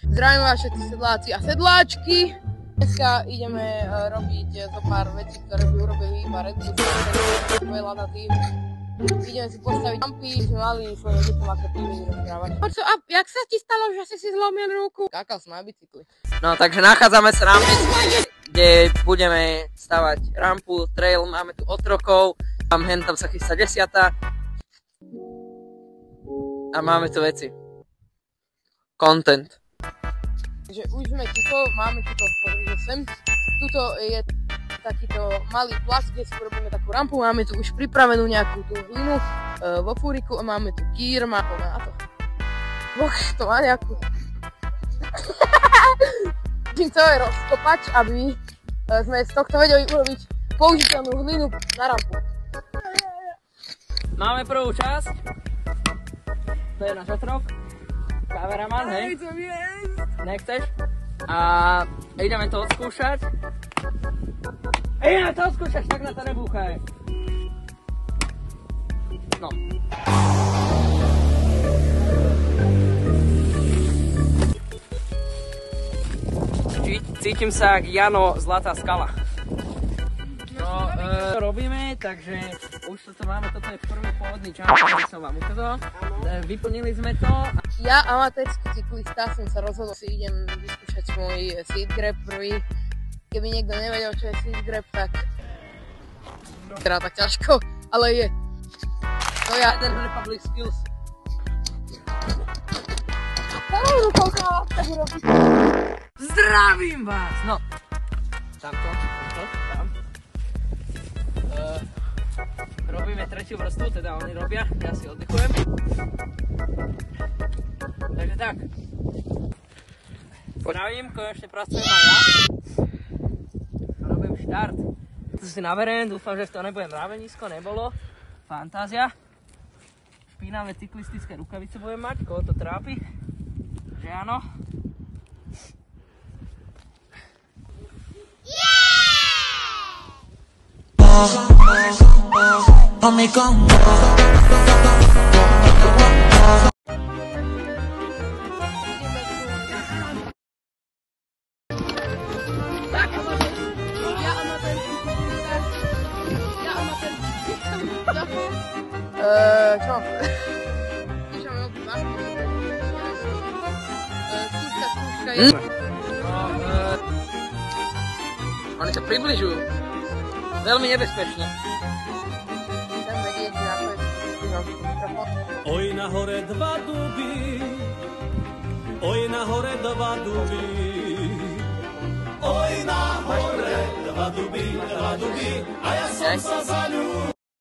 Zdravím vás všetci sedláci a sedláčky. Dneska ideme robiť zo pár vecí, ktoré by urobili iba Red Bull, veľa na tým. Ideme si postaviť rampy, sme mali svoje ľuďom ako tým rozprávať. A jak sa ti stalo, že si zlomil ruku? Skákal som na bicykli. No takže nachádzame sa na mieste, kde budeme stavať rampu, trail, máme tu otrokov, tam sa chystá 10. A máme tu veci. Content. Takže už sme tuto, máme tuto, pozrite sem. Tuto je takýto malý plac, kde si urobíme takú rampu, máme tu už pripravenú nejakú tú hlinu vo fúriku a máme tu kýr, má to na to. Boh, to má nejakú... Tým to je rozkopač, aby sme z tohto vedeli urobiť použiteľnú hlinu na rampu. Máme prvú časť. To je náš otrok. Kameraman, hej? Nechceš? A ideme to odskúšať. Ideme to odskúšať, tak na to nebúchaj. No. Cítim sa jak Jano Zlatá skala. No, robíme, takže už toto máme, toto je prvý pôvodný čas, ktorý som vám ukázal. Vyplnili sme to. Ja, amatérsky cyklista, som sa rozhodol, si idem vyskúšať môj seat grab prvý. Keby niekto nevedel, čo je seat grab, tak... Teda tak ťažko, ale je. To je jeden Republic Skills. Ktorou rukou sa tak urobiť? Zdravím vás! No, tamto, tam. Robíme tretiu vrstvu, teda oni robia, ja si oddychujem. Takže tak. Zdravím, konečne pracujem aj ja. Robím štart. To si naberiem, dúfam, že to nebude mravenisko, nebolo. Fantázia. Špinavé cyklistické rukavice budem mať, koho to trápi? Že áno. Čo mám? Čo mám skúška je... Oni sa približujú. Veľmi nebezpečne. Chcem vedieť, že ako je mikrofón. Oj na hore dva duby, oj na hore dva duby, oj na hore dva duby, a ja som sa za ňu